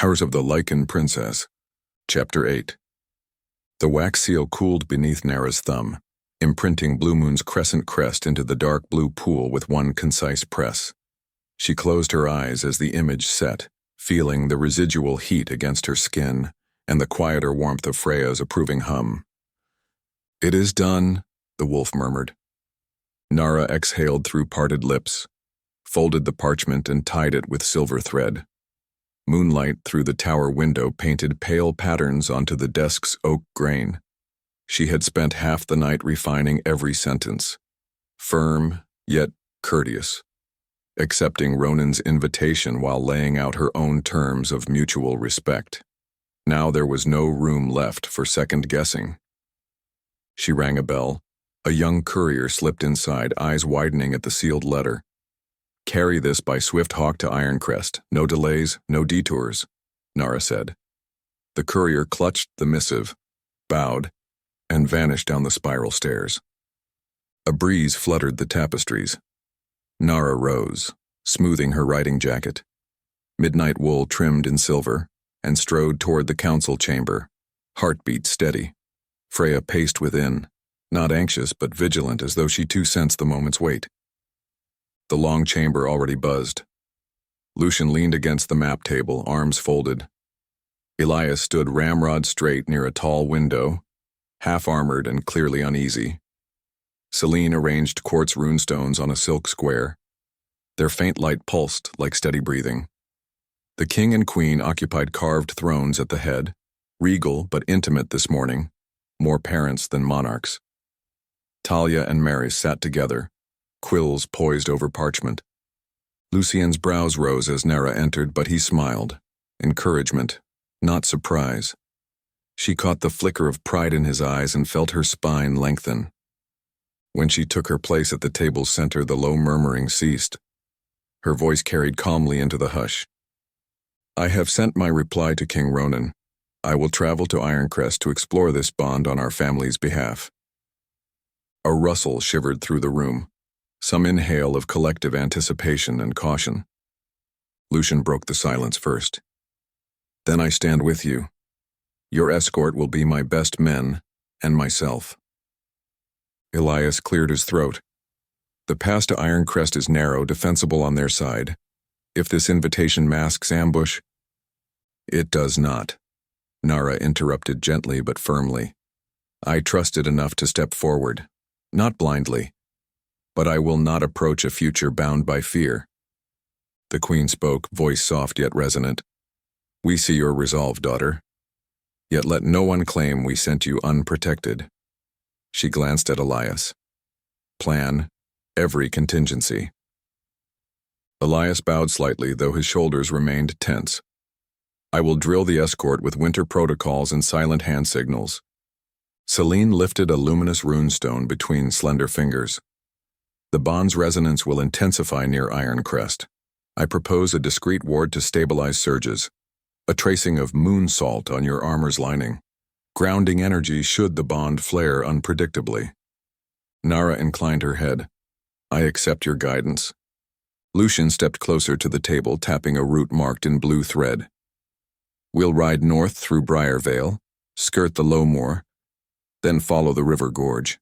Hours of the Lycan Princess. Chapter 8. The wax seal cooled beneath Narah's thumb, imprinting Blue Moon's crescent crest into the dark blue pool with one concise press. She closed her eyes as the image set, feeling the residual heat against her skin and the quieter warmth of Freya's approving hum. "It is done," the wolf murmured. Narah exhaled through parted lips, folded the parchment and tied it with silver thread. Moonlight through the tower window painted pale patterns onto the desk's oak grain. She had spent half the night refining every sentence, firm yet courteous, accepting Ronan's invitation while laying out her own terms of mutual respect. Now there was no room left for second-guessing. She rang a bell. A young courier slipped inside, eyes widening at the sealed letter. "Carry this by swift hawk to Iron Crest. No delays, no detours," Narah said. The courier clutched the missive, bowed, and vanished down the spiral stairs. A breeze fluttered the tapestries. Narah rose, smoothing her riding jacket, midnight wool trimmed in silver, and strode toward the council chamber, heartbeat steady. Freya paced within, not anxious but vigilant, as though she too sensed the moment's weight. The long chamber already buzzed. Lucian leaned against the map table, arms folded. Elias stood ramrod straight near a tall window, half-armored and clearly uneasy. Celine arranged quartz runestones on a silk square. Their faint light pulsed like steady breathing. The king and queen occupied carved thrones at the head, regal but intimate this morning, more parents than monarchs. Talia and Maris sat together, quills poised over parchment. Lucien's brows rose as Narah entered, but he smiled. Encouragement, not surprise. She caught the flicker of pride in his eyes and felt her spine lengthen. When she took her place at the table's center, the low murmuring ceased. Her voice carried calmly into the hush. "I have sent my reply to King Ronan. I will travel to Iron Crest to explore this bond on our family's behalf." A rustle shivered through the room, some inhale of collective anticipation and caution. Lucian broke the silence first. "Then I stand with you. Your escort will be my best men and myself." Elias cleared his throat. "The path to Iron Crest is narrow, defensible on their side. If this invitation masks ambush—" "It does not," Narah interrupted gently but firmly. "I trusted enough to step forward, not blindly, but I will not approach a future bound by fear." The queen spoke, voice soft yet resonant. "We see your resolve, daughter. Yet let no one claim we sent you unprotected." She glanced at Elias. "Plan every contingency." Elias bowed slightly, though his shoulders remained tense. "I will drill the escort with winter protocols and silent hand signals." Celine lifted a luminous runestone between slender fingers. "The bond's resonance will intensify near Iron Crest. I propose a discreet ward to stabilize surges, a tracing of moon salt on your armor's lining, grounding energy should the bond flare unpredictably." Narah inclined her head. "I accept your guidance." Lucian stepped closer to the table, tapping a route marked in blue thread. "We'll ride north through Briarvale, skirt the low moor, then follow the river gorge.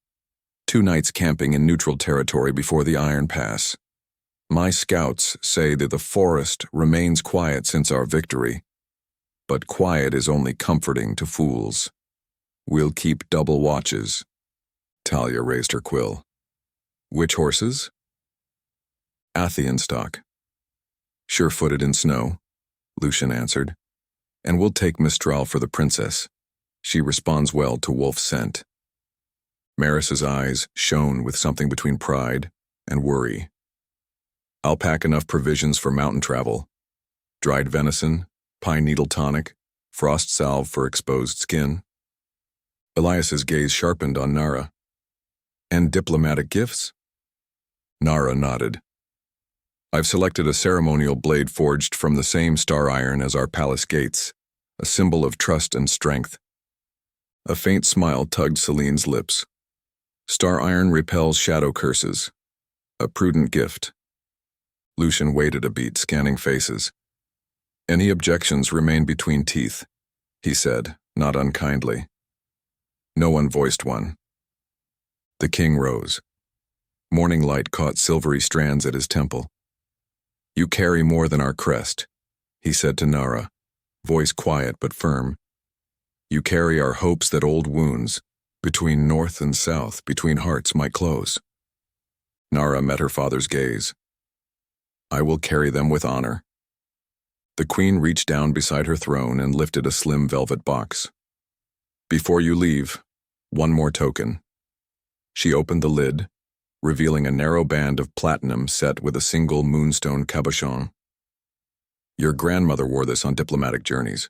2 nights camping in neutral territory before the Iron Pass. My scouts say that the forest remains quiet since our victory, but quiet is only comforting to fools. We'll keep double watches." Talia raised her quill. "Which horses?" "Athian stock. Sure-footed in snow," Lucian answered. "And we'll take Mistral for the princess. She responds well to wolf scent." Maris's eyes shone with something between pride and worry. "I'll pack enough provisions for mountain travel. Dried venison, pine needle tonic, frost salve for exposed skin." Elias's gaze sharpened on Narah. "And diplomatic gifts?" Narah nodded. "I've selected a ceremonial blade forged from the same star iron as our palace gates, a symbol of trust and strength." A faint smile tugged Celine's lips. "Star iron repels shadow curses. A prudent gift." Lucian waited a beat, scanning faces. Any objections remain between teeth, he said, not unkindly. No one voiced one. The king rose. Morning light caught silvery strands at his temple. You carry more than our crest, he said to Narah, voice quiet but firm. You carry our hopes that old wounds, between north and south, between hearts, might close. Narah met her father's gaze. I will carry them with honor. The queen reached down beside her throne and lifted a slim velvet box. Before you leave, one more token. She opened the lid, revealing a narrow band of platinum set with a single moonstone cabochon. Your grandmother wore this on diplomatic journeys.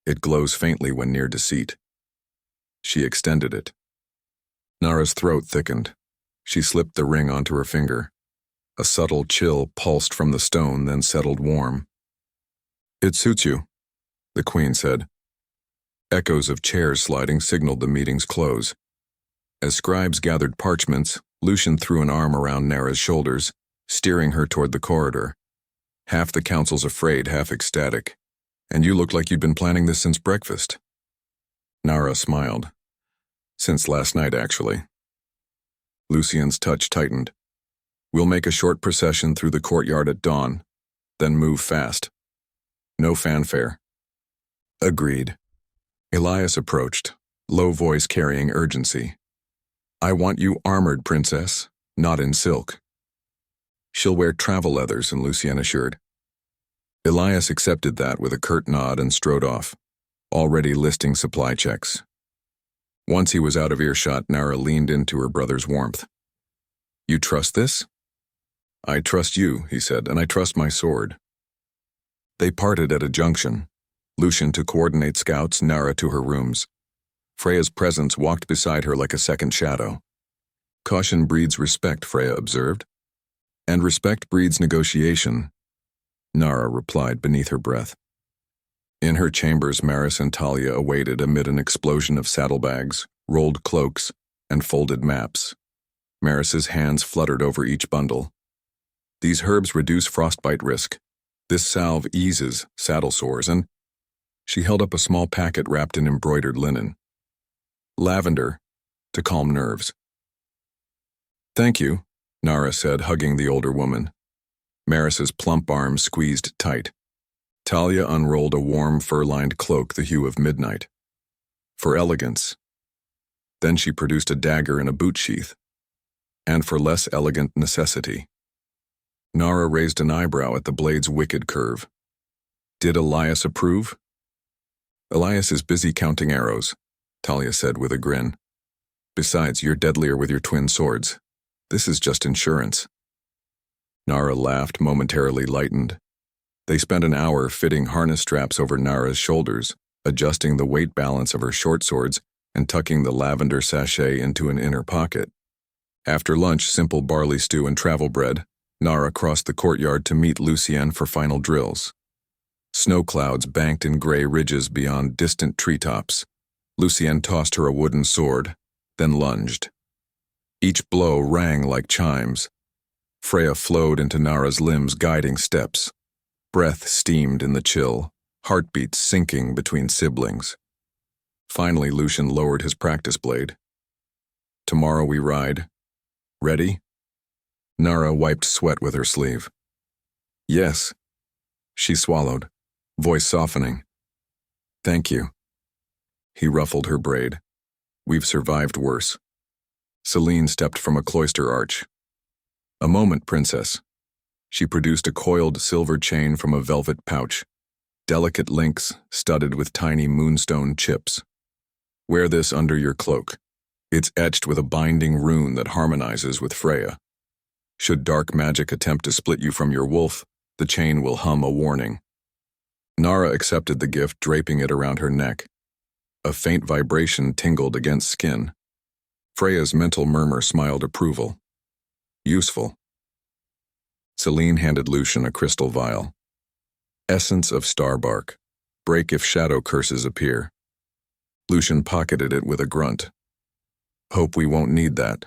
It glows faintly when near deceit. She extended it. Narah's throat thickened. She slipped the ring onto her finger. A subtle chill pulsed from the stone, then settled warm. It suits you, the queen said. Echoes of chairs sliding signaled the meeting's close. As scribes gathered parchments, Lycan threw an arm around Narah's shoulders, steering her toward the corridor. Half the council's afraid, half ecstatic. And you look like you'd been planning this since breakfast. Narah smiled. Since last night, actually. Lucian's touch tightened. We'll make a short procession through the courtyard at dawn, then move fast. No fanfare. Agreed. Elias approached, low voice carrying urgency. I want you armored, princess, not in silk. She'll wear travel leathers, and Lucian assured. Elias accepted that with a curt nod and strode off, already listing supply checks. Once he was out of earshot, Narah leaned into her brother's warmth. You trust this? I trust you, he said, and I trust my sword. They parted at a junction, Lycan to coordinate scouts, Narah to her rooms. Freya's presence walked beside her like a second shadow. Caution breeds respect, Freya observed. And respect breeds negotiation, Narah replied beneath her breath. In her chambers, Maris and Talia awaited amid an explosion of saddlebags, rolled cloaks, and folded maps. Maris's hands fluttered over each bundle. These herbs reduce frostbite risk. This salve eases saddle sores, and she held up a small packet wrapped in embroidered linen. Lavender, to calm nerves. Thank you, Narah said, hugging the older woman. Maris's plump arms squeezed tight. Talia unrolled a warm, fur-lined cloak the hue of midnight. For elegance. Then she produced a dagger in a boot sheath. And for less elegant necessity. Narah raised an eyebrow at the blade's wicked curve. Did Elias approve? Elias is busy counting arrows, Talia said with a grin. Besides, you're deadlier with your twin swords. This is just insurance. Narah laughed, momentarily lightened. They spent an hour fitting harness straps over Narah's shoulders, adjusting the weight balance of her short swords and tucking the lavender sachet into an inner pocket. After lunch, simple barley stew and travel bread, Narah crossed the courtyard to meet Lucian for final drills. Snow clouds banked in gray ridges beyond distant treetops. Lucian tossed her a wooden sword, then lunged. Each blow rang like chimes. Freya flowed into Narah's limbs, guiding steps. Breath steamed in the chill, heartbeats sinking between siblings. Finally, Lycan lowered his practice blade. Tomorrow we ride. Ready? Narah wiped sweat with her sleeve. Yes. She swallowed, voice softening. Thank you. He ruffled her braid. We've survived worse. Celine stepped from a cloister arch. A moment, princess. She produced a coiled silver chain from a velvet pouch, delicate links studded with tiny moonstone chips. Wear this under your cloak. It's etched with a binding rune that harmonizes with Freya. Should dark magic attempt to split you from your wolf, the chain will hum a warning. Narah accepted the gift, draping it around her neck. A faint vibration tingled against skin. Freya's mental murmur smiled approval. Useful. Celine handed Lycan a crystal vial. Essence of starbark. Break if shadow curses appear. Lycan pocketed it with a grunt. Hope we won't need that.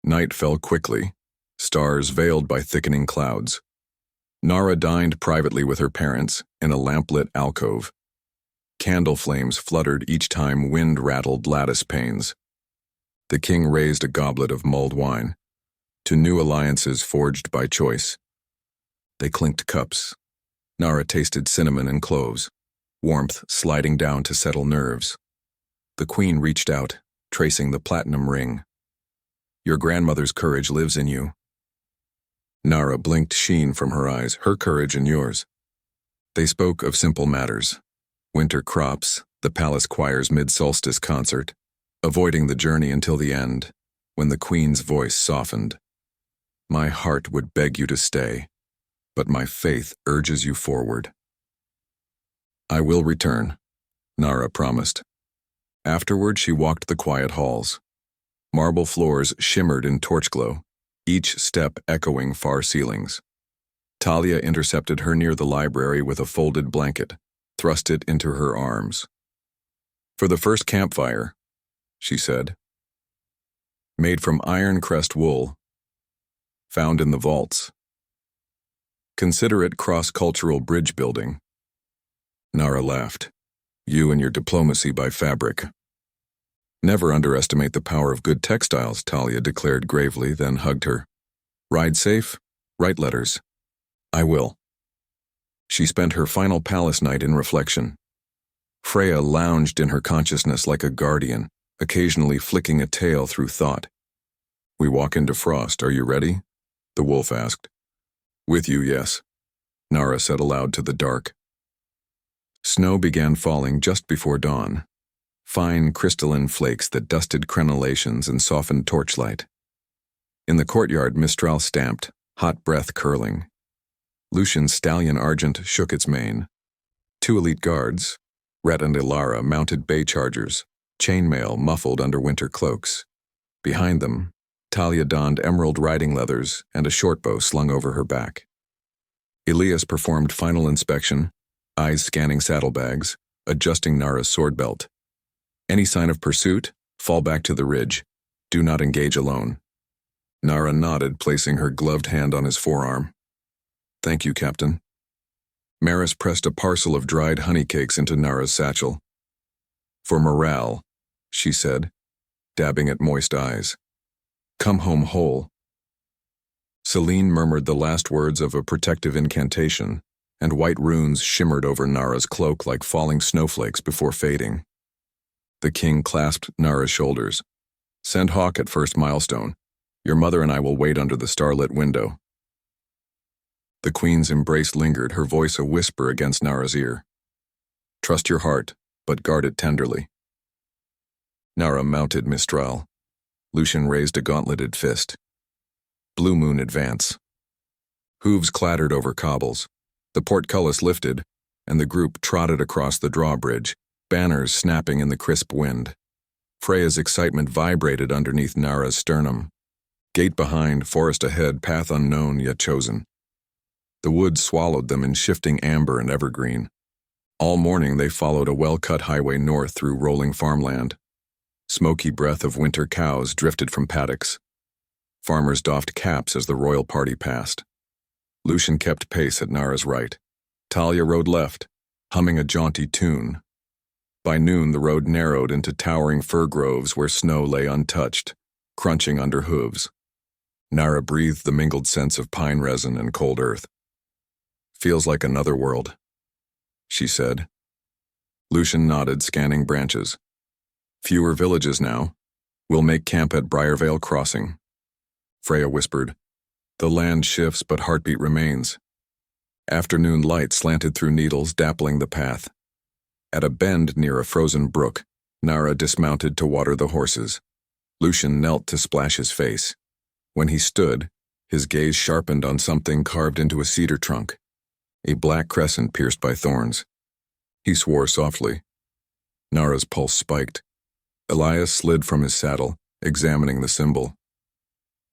Night fell quickly, stars veiled by thickening clouds. Narah dined privately with her parents in a lamplit alcove. Candle flames fluttered each time wind rattled lattice panes. The king raised a goblet of mulled wine to new alliances forged by choice. They clinked cups. Narah tasted cinnamon and cloves, warmth sliding down to settle nerves. The queen reached out, tracing the platinum ring. "Your grandmother's courage lives in you." Narah blinked sheen from her eyes, her courage and yours. They spoke of simple matters. Winter crops, the palace choir's mid-solstice concert, avoiding the journey until the end, when the queen's voice softened. "My heart would beg you to stay, but my faith urges you forward." "I will return," Narah promised. Afterward, she walked the quiet halls. Marble floors shimmered in torch glow, each step echoing far ceilings. Talia intercepted her near the library with a folded blanket, thrust it into her arms. "For the first campfire," she said. "Made from Iron Crest wool, found in the vaults. Consider it cross-cultural bridge building." Narah laughed. "You and your diplomacy by fabric." "Never underestimate the power of good textiles," Talia declared gravely, then hugged her. "Ride safe, write letters." "I will." She spent her final palace night in reflection. Freya lounged in her consciousness like a guardian, occasionally flicking a tail through thought. "We walk into frost, are you ready?" the wolf asked. "With you, yes," Narah said aloud to the dark. Snow began falling just before dawn, fine crystalline flakes that dusted crenellations and softened torchlight. In the courtyard, Mistral stamped, hot breath curling. Lucian's stallion Argent shook its mane. 2 elite guards, Rhett and Ilara, mounted bay chargers, chainmail muffled under winter cloaks. Behind them, Talia donned emerald riding leathers and a shortbow slung over her back. Elias performed final inspection, eyes scanning saddlebags, adjusting Narah's sword belt. "Any sign of pursuit? Fall back to the ridge. Do not engage alone." Narah nodded, placing her gloved hand on his forearm. "Thank you, Captain." Maris pressed a parcel of dried honey cakes into Narah's satchel. "For morale," she said, dabbing at moist eyes. "Come home whole." Celine murmured the last words of a protective incantation, and white runes shimmered over Narah's cloak like falling snowflakes before fading. The king clasped Narah's shoulders. "Send Hawk at first milestone. Your mother and I will wait under the starlit window." The queen's embrace lingered, her voice a whisper against Narah's ear. "Trust your heart, but guard it tenderly." Narah mounted Mistral. Lucian raised a gauntleted fist. "Blue moon advance." Hooves clattered over cobbles. The portcullis lifted, and the group trotted across the drawbridge, banners snapping in the crisp wind. Freya's excitement vibrated underneath Narah's sternum. Gate behind, forest ahead, path unknown yet chosen. The woods swallowed them in shifting amber and evergreen. All morning they followed a well-cut highway north through rolling farmland. Smoky breath of winter cows drifted from paddocks. Farmers doffed caps as the royal party passed. Lucian kept pace at Narah's right. Talia rode left, humming a jaunty tune. By noon, the road narrowed into towering fir groves where snow lay untouched, crunching under hooves. Narah breathed the mingled scents of pine resin and cold earth. "Feels like another world," she said. Lucian nodded, scanning branches. "Fewer villages now. We'll make camp at Briarvale Crossing." Freya whispered, "The land shifts, but heartbeat remains." Afternoon light slanted through needles, dappling the path. At a bend near a frozen brook, Narah dismounted to water the horses. Lucian knelt to splash his face. When he stood, his gaze sharpened on something carved into a cedar trunk, a black crescent pierced by thorns. He swore softly. Narah's pulse spiked. Elias slid from his saddle, examining the symbol.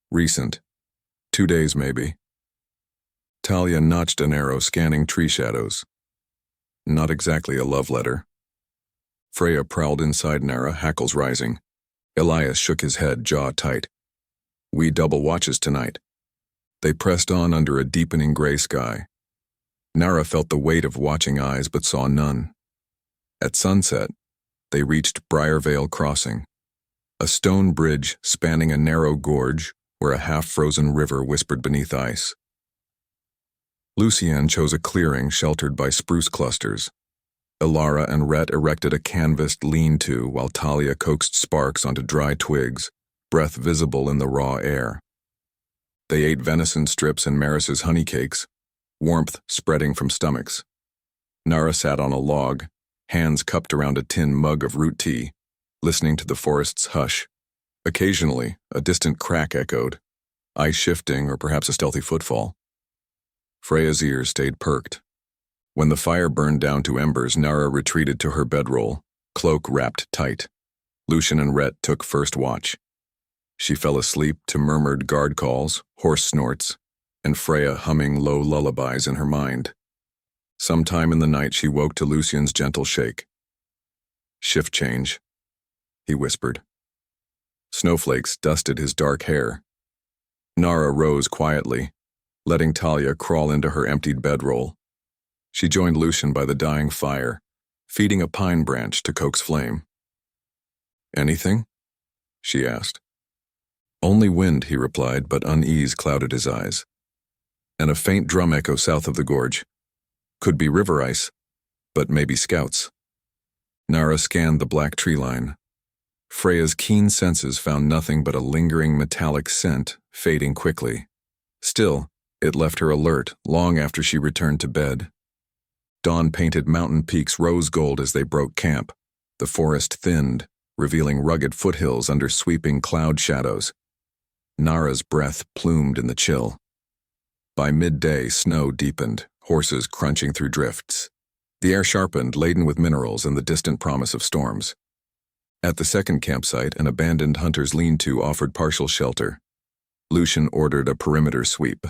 "Recent. 2 days, maybe." Talia notched an arrow, scanning tree shadows. "Not exactly a love letter." Freya prowled inside Narah, hackles rising. Elias shook his head, jaw tight. "We double watches tonight." They pressed on under a deepening gray sky, Narah felt the weight of watching eyes but saw none. At sunset, they reached Briarvale Crossing, a stone bridge spanning a narrow gorge where a half-frozen river whispered beneath ice. Lycan chose a clearing sheltered by spruce clusters. Ilara and Rhett erected a canvassed lean-to while Talia coaxed sparks onto dry twigs, breath visible in the raw air. They ate venison strips and Maris's honey cakes, warmth spreading from stomachs. Narah sat on a log, hands cupped around a tin mug of root tea, listening to the forest's hush. Occasionally, a distant crack echoed, ice shifting or perhaps a stealthy footfall. Freya's ears stayed perked. When the fire burned down to embers, Narah retreated to her bedroll, cloak wrapped tight. Lycan and Rhett took first watch. She fell asleep to murmured guard calls, hoarse snorts, and Freya humming low lullabies in her mind. Sometime in the night she woke to Lucian's gentle shake. "Shift change," he whispered. Snowflakes dusted his dark hair. Narah rose quietly, letting Talia crawl into her emptied bedroll. She joined Lycan by the dying fire, feeding a pine branch to coax flame. "Anything?" she asked. "Only wind," he replied, but unease clouded his eyes. "And a faint drum echo south of the gorge. Could be river ice, but maybe scouts." Narah scanned the black tree line. Freya's keen senses found nothing but a lingering metallic scent, fading quickly. Still, it left her alert long after she returned to bed. Dawn painted mountain peaks rose gold as they broke camp. The forest thinned, revealing rugged foothills under sweeping cloud shadows. Narah's breath plumed in the chill. By midday, snow deepened, horses crunching through drifts. The air sharpened, laden with minerals and the distant promise of storms. At the second campsite, an abandoned hunter's lean-to offered partial shelter. Lycan ordered a perimeter sweep.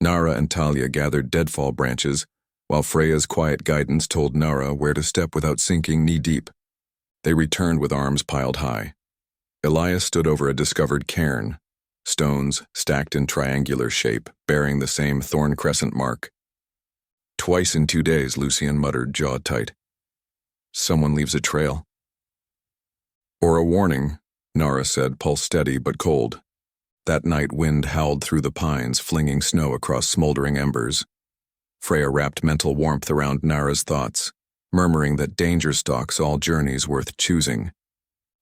Narah and Talia gathered deadfall branches, while Freya's quiet guidance told Narah where to step without sinking knee-deep. They returned with arms piled high. Elias stood over a discovered cairn, stones stacked in triangular shape, bearing the same thorn crescent mark. "Twice in 2 days," Lycan muttered, jaw tight. "Someone leaves a trail." "Or a warning," Narah said, pulse steady but cold. That night wind howled through the pines, flinging snow across smoldering embers. Freya wrapped mental warmth around Narah's thoughts, murmuring that danger stalks all journeys worth choosing.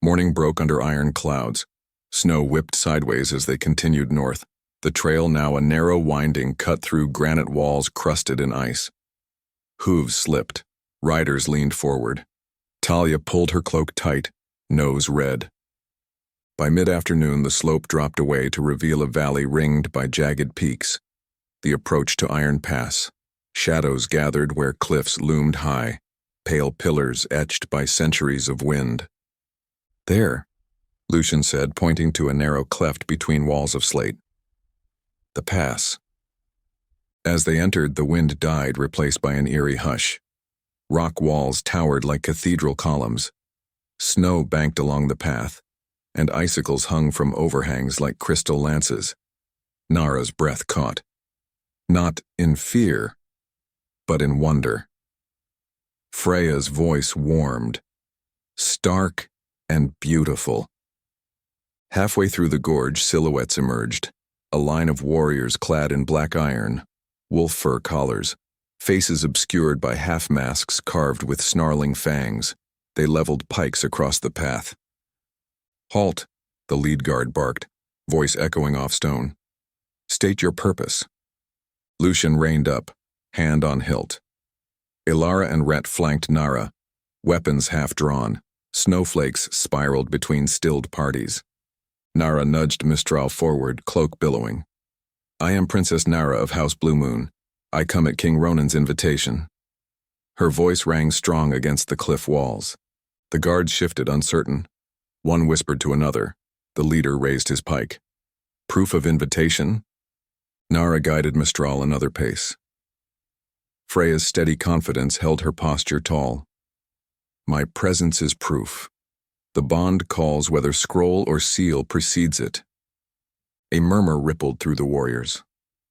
Morning broke under iron clouds. Snow whipped sideways as they continued north, the trail now a narrow winding cut through granite walls crusted in ice. Hooves slipped. Riders leaned forward. Talia pulled her cloak tight, nose red. By mid-afternoon, the slope dropped away to reveal a valley ringed by jagged peaks. The approach to Iron Pass. Shadows gathered where cliffs loomed high, pale pillars etched by centuries of wind. "There," Lycan said, pointing to a narrow cleft between walls of slate. "The pass." As they entered, the wind died, replaced by an eerie hush. Rock walls towered like cathedral columns. Snow banked along the path, and icicles hung from overhangs like crystal lances. Narah's breath caught. Not in fear, but in wonder. Freya's voice warmed. Stark and beautiful. Halfway through the gorge, silhouettes emerged. A line of warriors clad in black iron, wolf fur collars, faces obscured by half-masks carved with snarling fangs. They leveled pikes across the path. "Halt," the lead guard barked, voice echoing off stone. "State your purpose." Lycan reined up, hand on hilt. Ilara and Rhett flanked Narah, weapons half-drawn. Snowflakes spiraled between stilled parties. Narah nudged Mistral forward, cloak billowing. "I am Princess Narah of House Blue Moon. I come at King Ronan's invitation." Her voice rang strong against the cliff walls. The guards shifted, uncertain. One whispered to another. The leader raised his pike. "Proof of invitation?" Narah guided Mistral another pace. Freya's steady confidence held her posture tall. "My presence is proof. The bond calls whether scroll or seal precedes it." A murmur rippled through the warriors.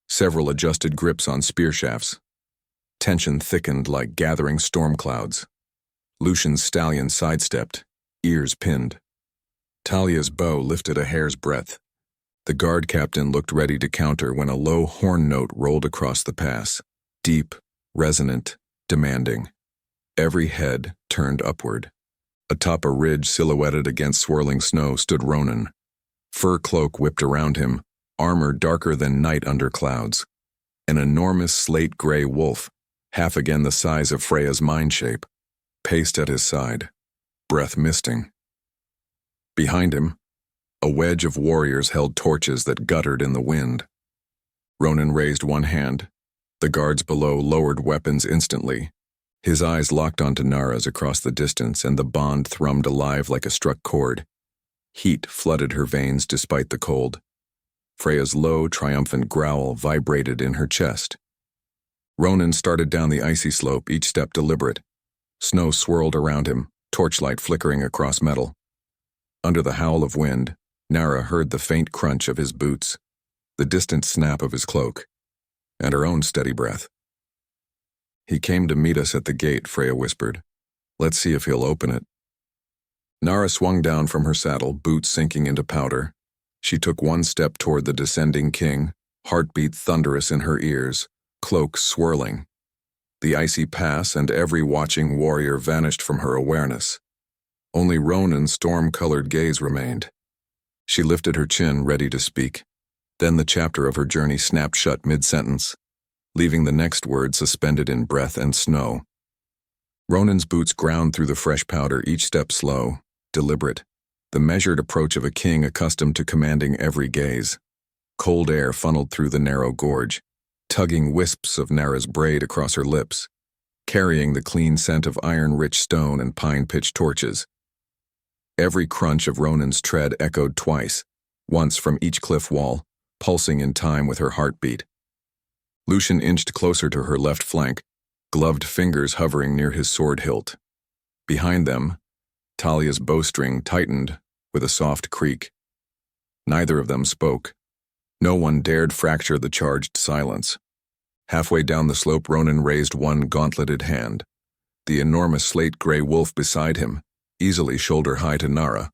Several adjusted grips on spear shafts. Tension thickened like gathering storm clouds. Lucian's stallion sidestepped, ears pinned. Talia's bow lifted a hair's breadth. The guard captain looked ready to counter when a low horn note rolled across the pass, deep, resonant, demanding. Every head turned upward. Atop a ridge silhouetted against swirling snow stood Ronan. Fur cloak whipped around him, armor darker than night under clouds. An enormous slate-gray wolf, half again the size of Freya's mind shape, paced at his side, breath misting. Behind him, a wedge of warriors held torches that guttered in the wind. Ronan raised one hand. The guards below lowered weapons instantly. His eyes locked onto Narah's across the distance, and the bond thrummed alive like a struck chord. Heat flooded her veins despite the cold. Freya's low, triumphant growl vibrated in her chest. Ronan started down the icy slope, each step deliberate. Snow swirled around him, torchlight flickering across metal. Under the howl of wind, Narah heard the faint crunch of his boots, the distant snap of his cloak, and her own steady breath. "He came to meet us at the gate," Freya whispered. "Let's see if he'll open it." Narah swung down from her saddle, boots sinking into powder. She took one step toward the descending king, heartbeat thunderous in her ears, cloak swirling. The icy pass and every watching warrior vanished from her awareness. Only Ronan's storm-colored gaze remained. She lifted her chin, ready to speak. Then the chapter of her journey snapped shut mid-sentence, leaving the next word suspended in breath and snow. Ronan's boots ground through the fresh powder, each step slow, deliberate, the measured approach of a king accustomed to commanding every gaze. Cold air funneled through the narrow gorge, tugging wisps of Narah's braid across her lips, carrying the clean scent of iron-rich stone and pine-pitch torches. Every crunch of Ronan's tread echoed twice, once from each cliff wall, pulsing in time with her heartbeat. Lucian inched closer to her left flank, gloved fingers hovering near his sword hilt. Behind them, Talia's bowstring tightened with a soft creak. Neither of them spoke. No one dared fracture the charged silence. Halfway down the slope, Ronan raised one gauntleted hand. The enormous slate-gray wolf beside him, easily shoulder-high to Narah,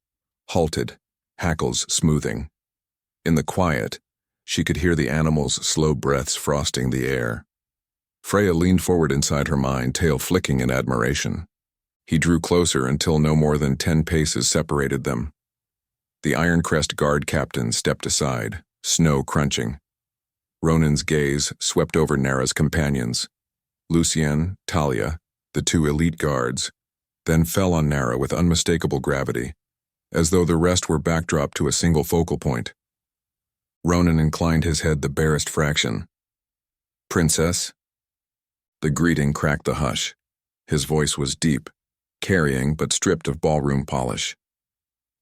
halted, hackles smoothing. In the quiet, she could hear the animal's slow breaths frosting the air. Freya leaned forward inside her mind, tail flicking in admiration. He drew closer until no more than 10 paces separated them. The Iron Crest guard captain stepped aside, snow crunching. Ronan's gaze swept over Narah's companions, Lucian, Talia, the 2 elite guards, then fell on Narah with unmistakable gravity, as though the rest were backdrop to a single focal point. Ronan inclined his head the barest fraction. "Princess?" The greeting cracked the hush. His voice was deep, carrying but stripped of ballroom polish.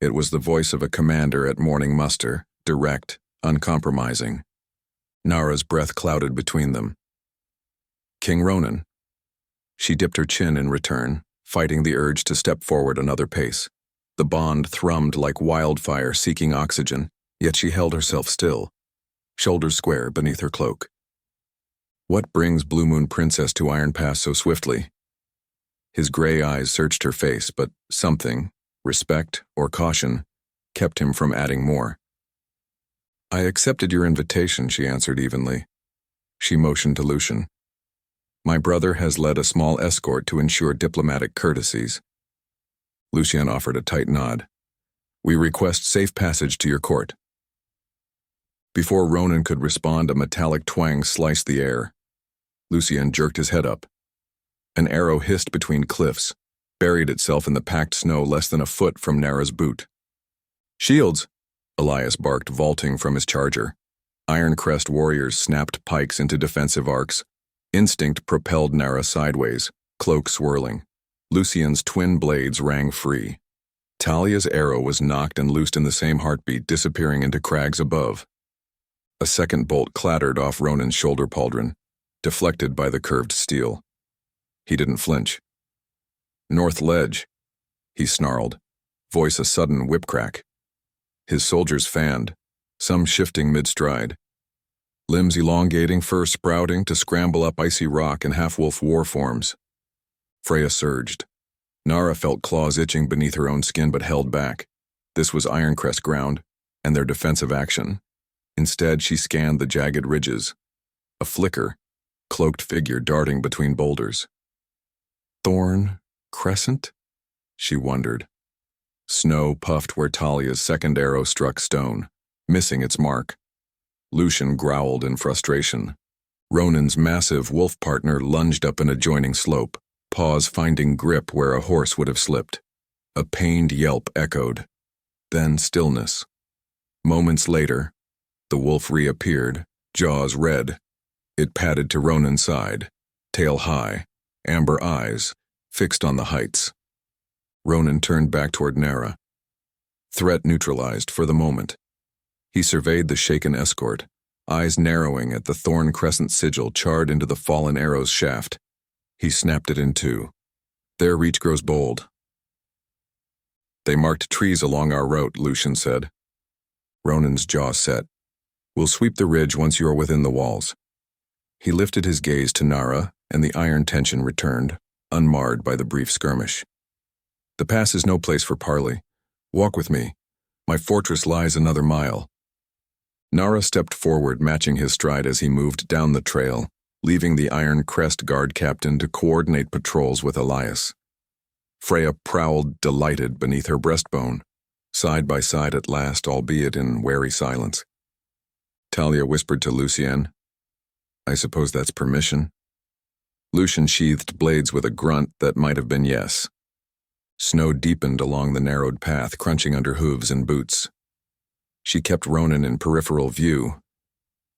It was the voice of a commander at morning muster, direct, uncompromising. Narah's breath clouded between them. "King Ronan." She dipped her chin in return, fighting the urge to step forward another pace. The bond thrummed like wildfire seeking oxygen, yet she held herself still, shoulders square beneath her cloak. "What brings Blue Moon Princess to Iron Pass so swiftly?" His gray eyes searched her face, but something, respect or caution, kept him from adding more. "I accepted your invitation," she answered evenly. She motioned to Lucian. "My brother has led a small escort to ensure diplomatic courtesies." Lucian offered a tight nod. "We request safe passage to your court." Before Ronan could respond, a metallic twang sliced the air. Lucian jerked his head up. An arrow hissed between cliffs, buried itself in the packed snow less than a foot from Narah's boot. "Shields!" Elias barked, vaulting from his charger. Iron Crest warriors snapped pikes into defensive arcs. Instinct propelled Narah sideways, cloak swirling. Lucian's twin blades rang free. Talia's arrow was knocked and loosed in the same heartbeat, disappearing into crags above. A second bolt clattered off Ronan's shoulder pauldron, deflected by the curved steel. He didn't flinch. "North ledge," he snarled, voice a sudden whip crack. His soldiers fanned, some shifting mid-stride. limbs elongating, fur sprouting to scramble up icy rock in half-wolf war forms. Freya surged. Narah felt claws itching beneath her own skin but held back. This was Iron Crest ground, and their defensive action. Instead, she scanned the jagged ridges. A flicker, cloaked figure darting between boulders. Thorn Crescent? She wondered. Snow puffed where Talia's second arrow struck stone, missing its mark. Lucian growled in frustration. Ronan's massive wolf partner lunged up an adjoining slope, paws finding grip where a horse would have slipped. A pained yelp echoed. Then stillness. Moments later, the wolf reappeared, jaws red. It padded to Ronan's side, tail high, amber eyes, fixed on the heights. Ronan turned back toward Narah. Threat neutralized for the moment. He surveyed the shaken escort, eyes narrowing at the thorn crescent sigil charred into the fallen arrow's shaft. He snapped it in two. Their reach grows bold. They marked trees along our route, Lucian said. Ronan's jaw set. We'll sweep the ridge once you are within the walls. He lifted his gaze to Narah, and the iron tension returned, unmarred by the brief skirmish. The pass is no place for parley. Walk with me. My fortress lies another mile. Narah stepped forward, matching his stride as he moved down the trail, leaving the Iron Crest guard captain to coordinate patrols with Elias. Freya prowled delighted beneath her breastbone, side by side at last, albeit in wary silence. Talia whispered to Lucien, I suppose that's permission. Lucian sheathed blades with a grunt that might have been yes. Snow deepened along the narrowed path, crunching under hooves and boots. She kept Ronan in peripheral view,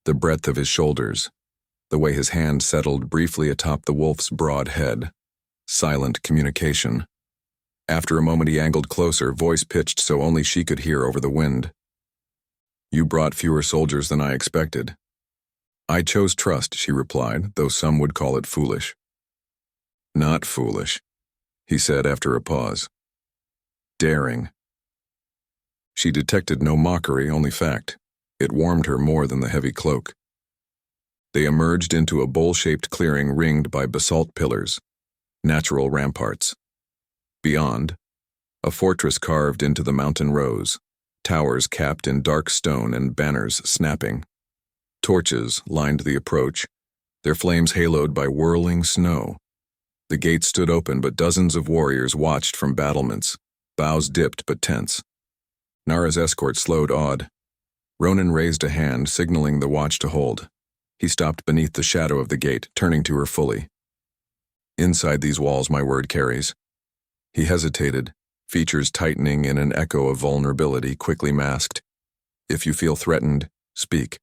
the breadth of his shoulders, the way his hand settled briefly atop the wolf's broad head. Silent communication. After a moment he angled closer, voice pitched so only she could hear over the wind. You brought fewer soldiers than I expected. I chose trust, she replied, though some would call it foolish. Not foolish, he said after a pause. Daring. She detected no mockery, only fact. It warmed her more than the heavy cloak. They emerged into a bowl-shaped clearing ringed by basalt pillars, natural ramparts. Beyond, a fortress carved into the mountain rose, towers capped in dark stone and banners snapping. Torches lined the approach, their flames haloed by whirling snow. The gates stood open, but dozens of warriors watched from battlements, bows dipped but tense. Narah's escort slowed, awed. Ronan raised a hand, signaling the watch to hold. He stopped beneath the shadow of the gate, turning to her fully. Inside these walls my word carries. He hesitated, features tightening in an echo of vulnerability, quickly masked. If you feel threatened, speak.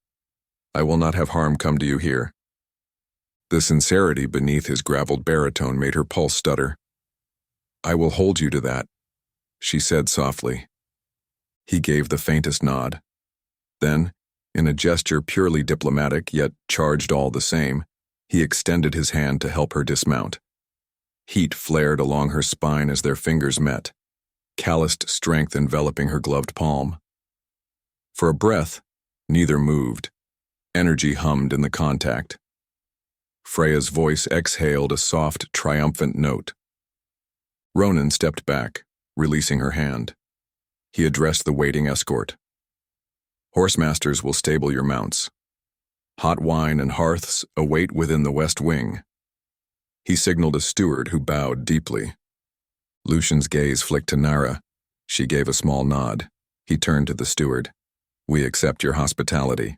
I will not have harm come to you here. The sincerity beneath his graveled baritone made her pulse stutter. I will hold you to that, she said softly. He gave the faintest nod. Then, in a gesture purely diplomatic yet charged all the same, he extended his hand to help her dismount. Heat flared along her spine as their fingers met, calloused strength enveloping her gloved palm. For a breath, neither moved. Energy hummed in the contact. Freya's voice exhaled a soft, triumphant note. Ronan stepped back, releasing her hand. He addressed the waiting escort. Horsemasters will stable your mounts. Hot wine and hearths await within the west wing. He signaled a steward who bowed deeply. Lucian's gaze flicked to Narah. She gave a small nod. He turned to the steward. We accept your hospitality.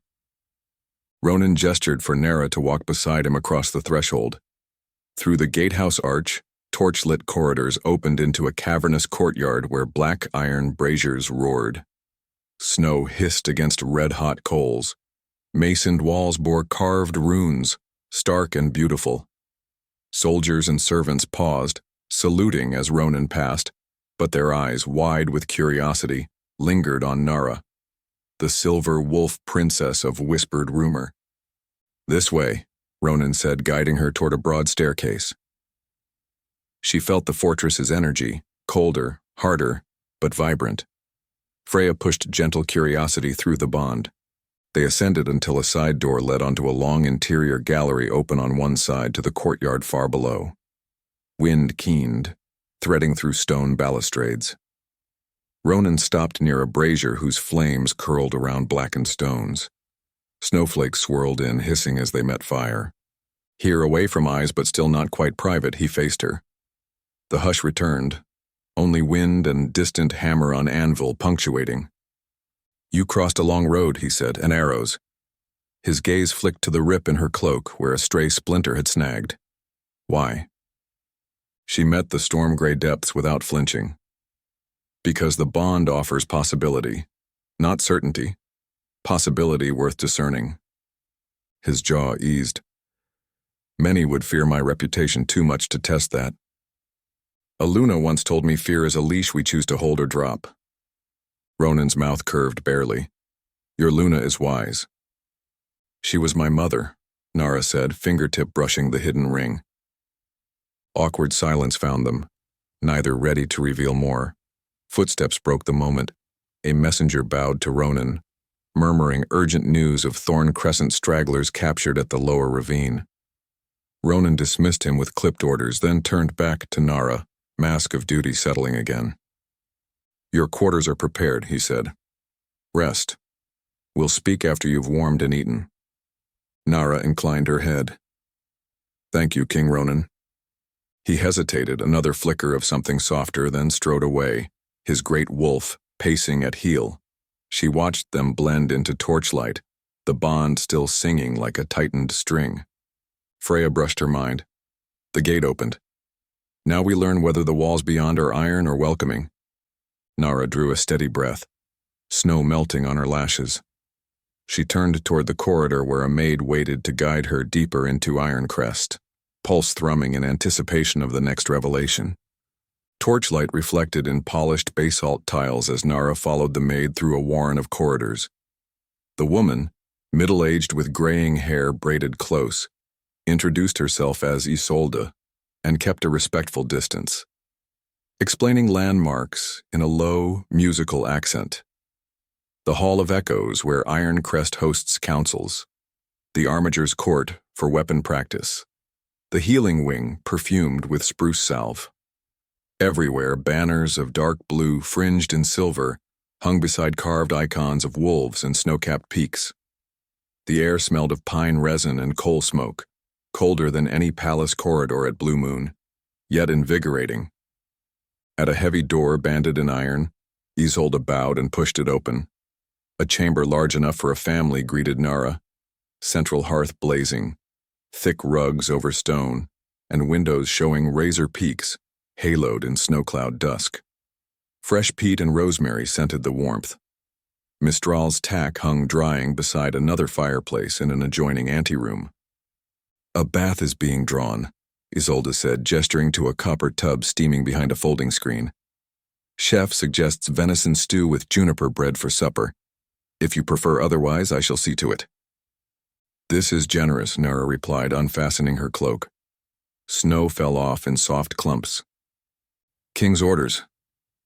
Ronan gestured for Narah to walk beside him across the threshold. Through the gatehouse arch, torch-lit corridors opened into a cavernous courtyard where black iron braziers roared. Snow hissed against red-hot coals. Masoned walls bore carved runes, stark and beautiful. Soldiers and servants paused, saluting as Ronan passed, but their eyes, wide with curiosity, lingered on Narah, the silver wolf princess of whispered rumor. This way, Ronan said, guiding her toward a broad staircase. She felt the fortress's energy, colder, harder, but vibrant. Freya pushed gentle curiosity through the bond. They ascended until a side door led onto a long interior gallery open on one side to the courtyard far below. Wind keened, threading through stone balustrades. Ronan stopped near a brazier whose flames curled around blackened stones. Snowflakes swirled in, hissing as they met fire. Here, away from eyes but still not quite private, he faced her. The hush returned, only wind and distant hammer on anvil punctuating. "You crossed a long road," he said, "and arrows." His gaze flicked to the rip in her cloak where a stray splinter had snagged. "Why?" She met the storm-gray depths without flinching. "Because the bond offers possibility, not certainty. Possibility worth discerning." His jaw eased. "Many would fear my reputation too much to test that. A Luna once told me fear is a leash we choose to hold or drop." Ronan's mouth curved barely. "Your Luna is wise." "She was my mother," Narah said, fingertip brushing the hidden ring. Awkward silence found them, neither ready to reveal more. Footsteps broke the moment. A messenger bowed to Ronan, murmuring urgent news of Thorn Crescent stragglers captured at the lower ravine. Ronan dismissed him with clipped orders, then turned back to Narah, mask of duty settling again. "Your quarters are prepared," he said. "Rest. We'll speak after you've warmed and eaten." Narah inclined her head. "Thank you, King Ronan." He hesitated, another flicker of something softer, then strode away, his great wolf pacing at heel. She watched them blend into torchlight, the bond still singing like a tightened string. Freya brushed her mind. The gate opened. "Now we learn whether the walls beyond are iron or welcoming." Narah drew a steady breath, snow melting on her lashes. She turned toward the corridor where a maid waited to guide her deeper into Iron Crest, pulse thrumming in anticipation of the next revelation. Torchlight reflected in polished basalt tiles as Narah followed the maid through a warren of corridors. The woman, middle-aged with graying hair braided close, introduced herself as Isolde and kept a respectful distance, explaining landmarks in a low, musical accent. The Hall of Echoes, where Iron Crest hosts councils. The Armiger's Court for weapon practice. The Healing Wing, perfumed with spruce salve. Everywhere, banners of dark blue fringed in silver hung beside carved icons of wolves and snow-capped peaks. The air smelled of pine resin and coal smoke, colder than any palace corridor at Blue Moon, yet invigorating. At a heavy door banded in iron, Isolde bowed and pushed it open. A chamber large enough for a family greeted Narah, central hearth blazing, thick rugs over stone, and windows showing razor peaks, haloed in snow-cloud dusk. Fresh peat and rosemary scented the warmth. Mistral's tack hung drying beside another fireplace in an adjoining anteroom. "A bath is being drawn," Isolde said, gesturing to a copper tub steaming behind a folding screen. "Chef suggests venison stew with juniper bread for supper. If you prefer otherwise, I shall see to it." "This is generous," Narah replied, unfastening her cloak. Snow fell off in soft clumps. "King's orders,"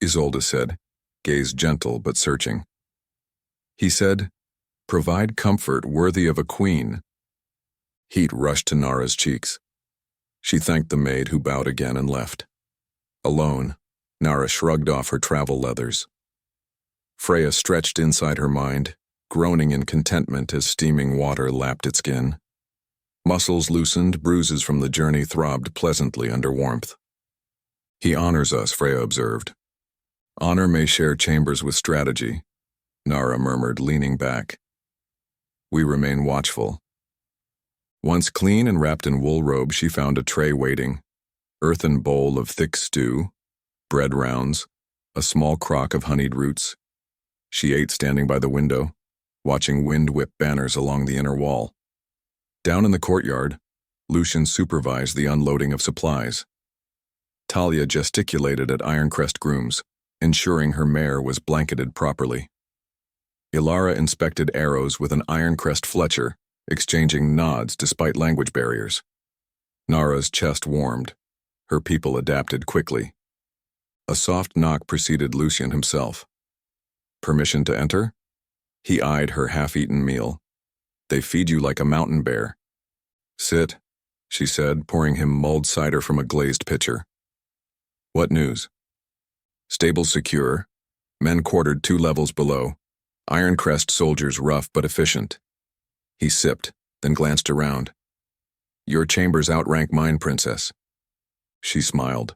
Isolde said, gaze gentle but searching. He said, "Provide comfort worthy of a queen." Heat rushed to Narah's cheeks. She thanked the maid, who bowed again and left. Alone, Narah shrugged off her travel leathers. Freya stretched inside her mind, groaning in contentment as steaming water lapped its skin. Muscles loosened, bruises from the journey throbbed pleasantly under warmth. "He honors us," Freya observed. "Honor may share chambers with strategy," Narah murmured, leaning back. "We remain watchful." Once clean and wrapped in wool robe, she found a tray waiting, earthen bowl of thick stew, bread rounds, a small crock of honeyed roots. She ate standing by the window, watching wind whip banners along the inner wall. Down in the courtyard, Lucian supervised the unloading of supplies. Talia gesticulated at Iron Crest grooms, ensuring her mare was blanketed properly. Ilara inspected arrows with an Iron Crest fletcher, exchanging nods despite language barriers. Narah's chest warmed. Her people adapted quickly. A soft knock preceded Lucian himself. "Permission to enter?" He eyed her half-eaten meal. They feed you like a mountain bear. Sit, she said, pouring him mulled cider from a glazed pitcher. What news? Stable secure. Men quartered 2 levels below. Iron Crest soldiers rough but efficient. He sipped, then glanced around. Your chambers outrank mine, Princess. She smiled.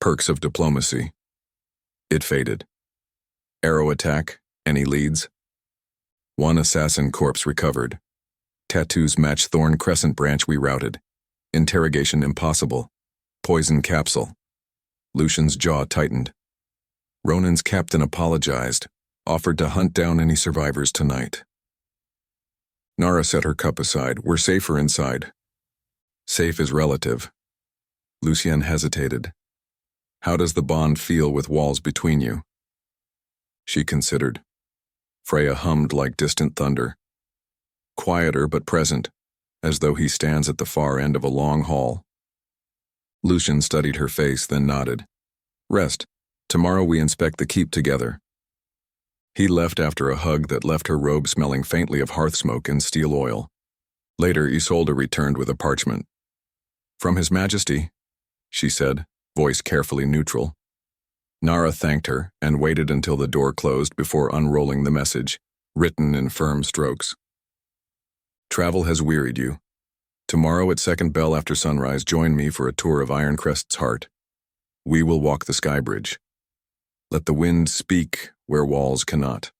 Perks of diplomacy. It faded. Arrow attack, any leads? 1 assassin corpse recovered. Tattoos match thorn crescent branch we routed. Interrogation impossible. Poison capsule. Lucian's jaw tightened. Ronan's captain apologized, offered to hunt down any survivors tonight. Narah set her cup aside. We're safer inside. Safe is relative. Lucian hesitated. How does the bond feel with walls between you? She considered. Freya hummed like distant thunder. Quieter but present, as though he stands at the far end of a long hall. Lucian studied her face, then nodded. Rest. Tomorrow we inspect the keep together. He left after a hug that left her robe smelling faintly of hearth smoke and steel oil. Later, Isolde returned with a parchment. From His Majesty, she said, voice carefully neutral. Narah thanked her and waited until the door closed before unrolling the message, written in firm strokes. Travel has wearied you. Tomorrow at second bell after sunrise, join me for a tour of Iron Crest's heart. We will walk the sky bridge. Let the wind speak where walls cannot.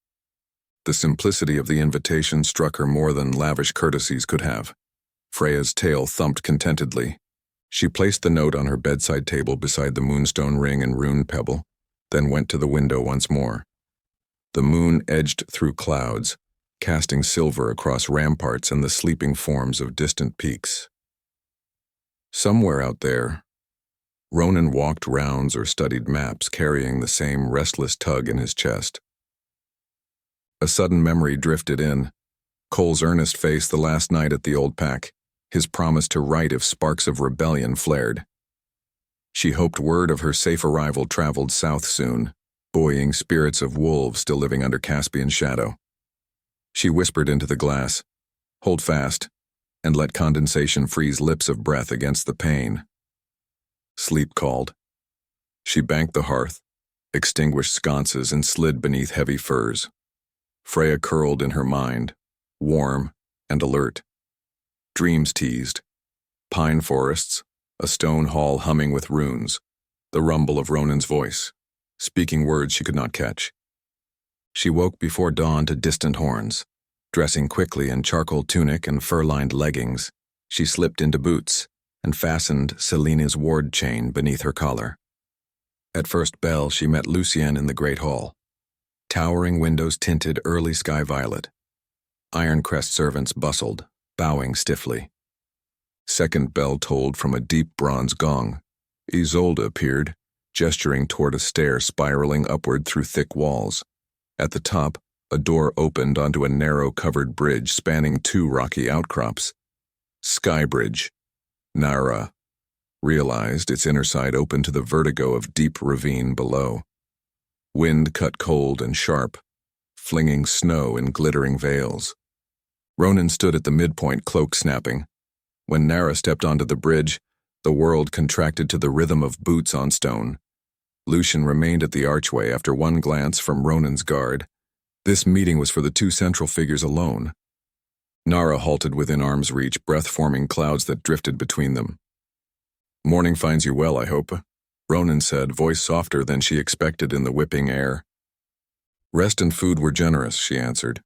The simplicity of the invitation struck her more than lavish courtesies could have. Freya's tail thumped contentedly. She placed the note on her bedside table beside the moonstone ring and rune pebble, then went to the window once more. The moon edged through clouds, casting silver across ramparts and the sleeping forms of distant peaks. Somewhere out there, Ronan walked rounds or studied maps, carrying the same restless tug in his chest. A sudden memory drifted in. Cole's earnest face the last night at the old pack, his promise to write if sparks of rebellion flared. She hoped word of her safe arrival traveled south soon, buoying spirits of wolves still living under Caspian shadow. She whispered into the glass, "Hold fast," and let condensation freeze lips of breath against the pain. Sleep called. She banked the hearth, extinguished sconces, and slid beneath heavy furs. Freya curled in her mind, warm and alert. Dreams teased. Pine forests, a stone hall humming with runes, the rumble of Ronan's voice, speaking words she could not catch. She woke before dawn to distant horns. Dressing quickly in charcoal tunic and fur-lined leggings, she slipped into boots and fastened Selena's ward chain beneath her collar. At first bell, she met Lucian in the great hall. Towering windows tinted early sky violet. Iron Crest servants bustled, bowing stiffly. Second bell tolled from a deep bronze gong. Isolde appeared, gesturing toward a stair spiraling upward through thick walls. At the top, a door opened onto a narrow covered bridge spanning 2 rocky outcrops. Sky Bridge. Narah realized its inner side open to the vertigo of deep ravine below. Wind cut cold and sharp, flinging snow in glittering veils. Ronan stood at the midpoint, cloak snapping. When Narah stepped onto the bridge, the world contracted to the rhythm of boots on stone. Lucian remained at the archway after one glance from Ronan's guard. This meeting was for the 2 central figures alone. Narah halted within arm's reach, breath-forming clouds that drifted between them. "Morning finds you well, I hope," Ronan said, voice softer than she expected in the whipping air. "Rest and food were generous," she answered.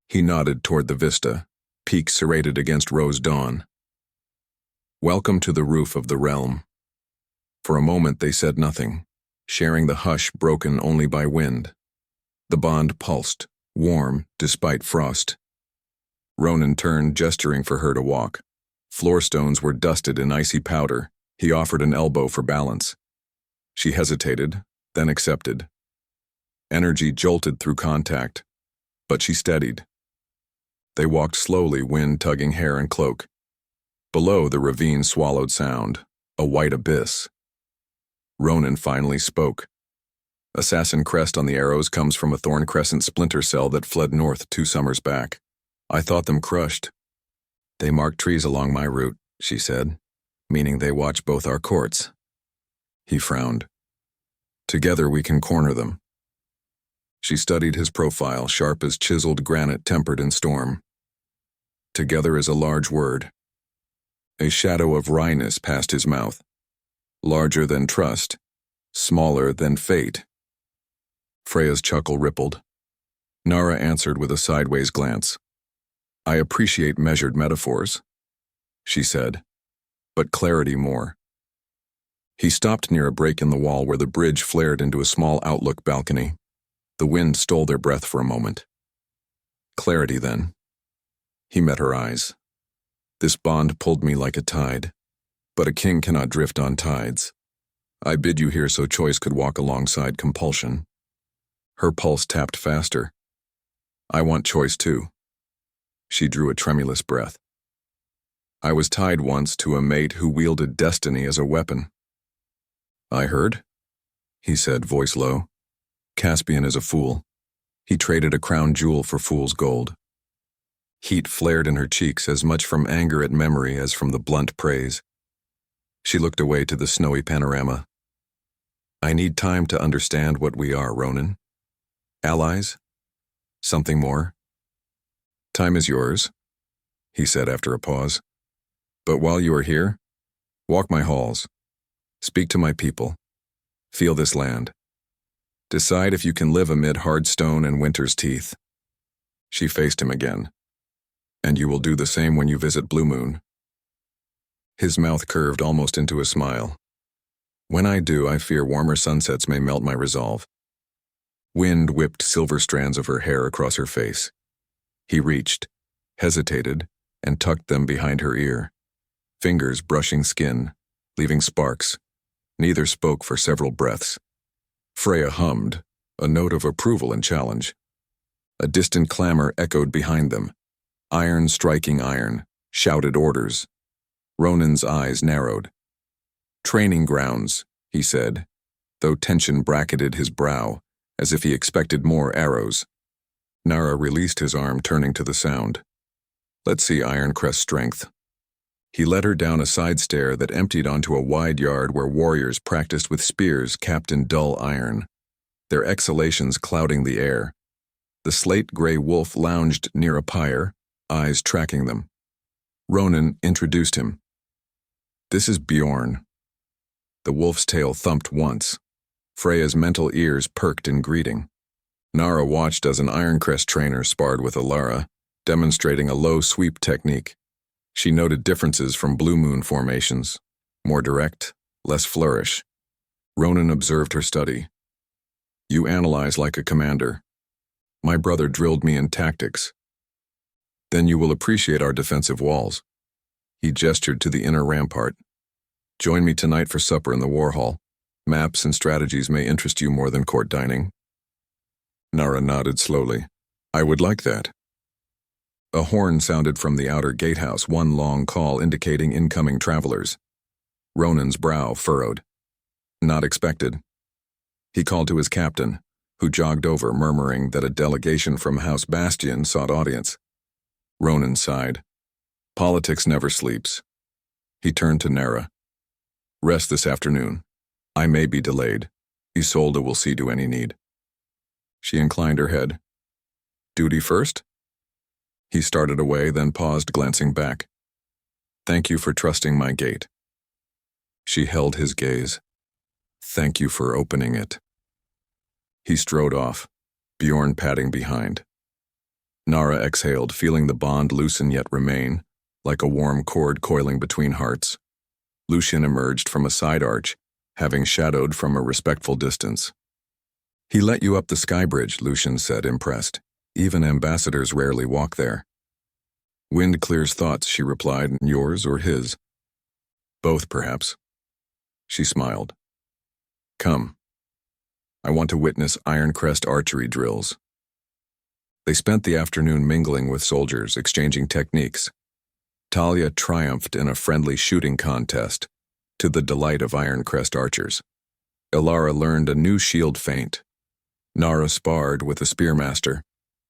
He nodded toward the vista, peaks serrated against rose dawn. "Welcome to the roof of the realm." For a moment they said nothing, sharing the hush broken only by wind. The bond pulsed, warm despite frost. Ronan turned, gesturing for her to walk. Floor stones were dusted in icy powder. He offered an elbow for balance. She hesitated, then accepted. Energy jolted through contact, but she steadied. They walked slowly, wind tugging hair and cloak. Below, the ravine swallowed sound, a white abyss. Ronan finally spoke. Assassin crest on the arrows comes from a thorn crescent splinter cell that fled north 2 summers back. I thought them crushed. They mark trees along my route, she said, meaning they watch both our courts. He frowned. Together we can corner them. She studied his profile, sharp as chiseled granite tempered in storm. Together is a large word. A shadow of wryness passed his mouth. Larger than trust, smaller than fate. Freya's chuckle rippled. Narah answered with a sideways glance. I appreciate measured metaphors, she said, but clarity more. He stopped near a break in the wall where the bridge flared into a small outlook balcony. The wind stole their breath for a moment. Clarity, then. He met her eyes. This bond pulled me like a tide, but a king cannot drift on tides. I bid you here so choice could walk alongside compulsion. Her pulse tapped faster. I want choice too. She drew a tremulous breath. I was tied once to a mate who wielded destiny as a weapon. I heard, he said, voice low. Caspian is a fool. He traded a crown jewel for fool's gold. Heat flared in her cheeks as much from anger at memory as from the blunt praise. She looked away to the snowy panorama. I need time to understand what we are, Ronan. Allies? Something more? Time is yours, he said after a pause. But while you are here, walk my halls. Speak to my people. Feel this land. Decide if you can live amid hard stone and winter's teeth. She faced him again. And you will do the same when you visit Blue Moon. His mouth curved almost into a smile. When I do, I fear warmer sunsets may melt my resolve. Wind whipped silver strands of her hair across her face. He reached, hesitated, and tucked them behind her ear. Fingers brushing skin, leaving sparks. Neither spoke for several breaths. Freya hummed, a note of approval and challenge. A distant clamor echoed behind them. Iron striking iron, shouted orders. Ronan's eyes narrowed. Training grounds, he said, though tension bracketed his brow, as if he expected more arrows. Narah released his arm, turning to the sound. Let's see Iron Crest strength. He led her down a side stair that emptied onto a wide yard where warriors practiced with spears capped in dull iron, their exhalations clouding the air. The slate-gray wolf lounged near a pyre, eyes tracking them. Ronan introduced him. This is Bjorn. The wolf's tail thumped once. Freya's mental ears perked in greeting. Narah watched as an Iron Crest trainer sparred with Alara, demonstrating a low sweep technique. She noted differences from Blue Moon formations, more direct, less flourish. Ronan observed her study. You analyze like a commander. My brother drilled me in tactics. Then you will appreciate our defensive walls. He gestured to the inner rampart. Join me tonight for supper in the war hall. Maps and strategies may interest you more than court dining. Narah nodded slowly. I would like that. A horn sounded from the outer gatehouse, one long call indicating incoming travelers. Ronan's brow furrowed. Not expected. He called to his captain, who jogged over, murmuring that a delegation from House Bastion sought audience. Ronan sighed. Politics never sleeps. He turned to Narah. Rest this afternoon. I may be delayed. Isolde will see to any need. She inclined her head. Duty first? He started away, then paused, glancing back. Thank you for trusting my gate. She held his gaze. Thank you for opening it. He strode off, Bjorn padding behind. Narah exhaled, feeling the bond loosen yet remain, like a warm cord coiling between hearts. Lucian emerged from a side arch, having shadowed from a respectful distance. He let you up the sky bridge, Lucian said, impressed. Even ambassadors rarely walk there. Wind clears thoughts, she replied. Yours or his? Both, perhaps. She smiled. Come. I want to witness Iron Crest archery drills. They spent the afternoon mingling with soldiers, exchanging techniques. Talia triumphed in a friendly shooting contest, to the delight of Iron Crest archers. Ilara learned a new shield feint. Narah sparred with the spearmaster,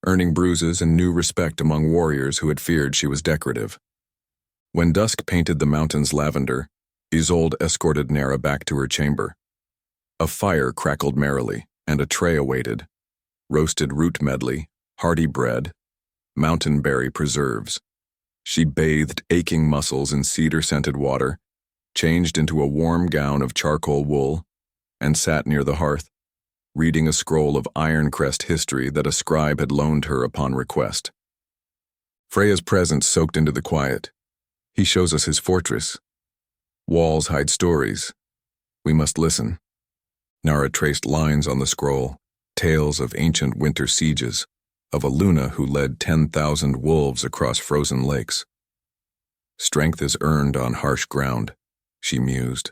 earning bruises and new respect among warriors who had feared she was decorative. When dusk painted the mountains lavender, Isolde escorted Narah back to her chamber. A fire crackled merrily, and a tray awaited. Roasted root medley, hearty bread, mountain berry preserves. She bathed aching muscles in cedar-scented water, changed into a warm gown of charcoal wool, and sat near the hearth, reading a scroll of Iron Crest history that a scribe had loaned her upon request. Freya's presence soaked into the quiet. He shows us his fortress. Walls hide stories. We must listen. Narah traced lines on the scroll, tales of ancient winter sieges, of a Luna who led 10,000 wolves across frozen lakes. Strength is earned on harsh ground, she mused.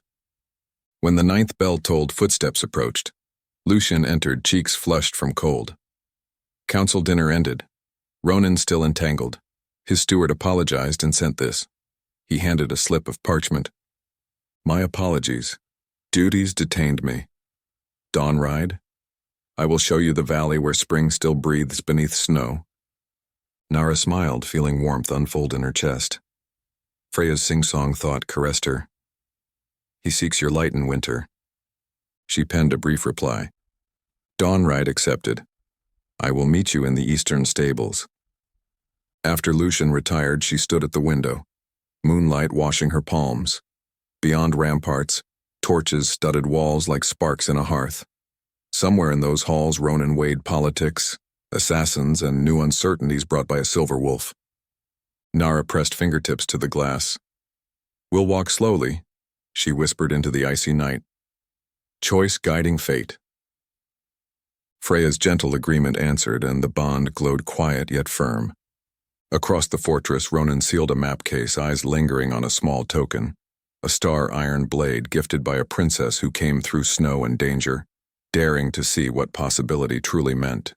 When the 9th bell tolled, footsteps approached. Lucian entered, cheeks flushed from cold. Council dinner ended. Ronan still entangled. His steward apologized and sent this. He handed a slip of parchment. My apologies. Duties detained me. Dawn ride? I will show you the valley where spring still breathes beneath snow. Narah smiled, feeling warmth unfold in her chest. Freya's sing-song thought caressed her. He seeks your light in winter. She penned a brief reply. Dawn ride accepted. I will meet you in the eastern stables. After Lucian retired, she stood at the window, moonlight washing her palms. Beyond ramparts, torches studded walls like sparks in a hearth. Somewhere in those halls, Ronan weighed politics, assassins, and new uncertainties brought by a silver wolf. Narah pressed fingertips to the glass. We'll walk slowly, she whispered into the icy night. Choice guiding fate. Freya's gentle agreement answered, and the bond glowed quiet yet firm. Across the fortress, Ronan sealed a map case, eyes lingering on a small token, a star iron blade gifted by a princess who came through snow and danger, daring to see what possibility truly meant.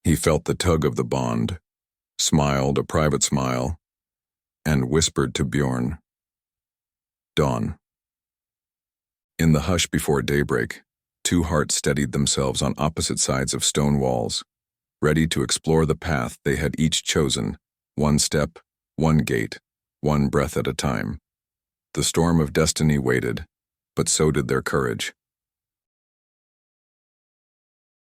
He felt the tug of the bond, smiled a private smile, and whispered to Bjorn. Dawn. In the hush before daybreak, two hearts steadied themselves on opposite sides of stone walls, ready to explore the path they had each chosen, one step, one gate, one breath at a time. The storm of destiny waited, but so did their courage.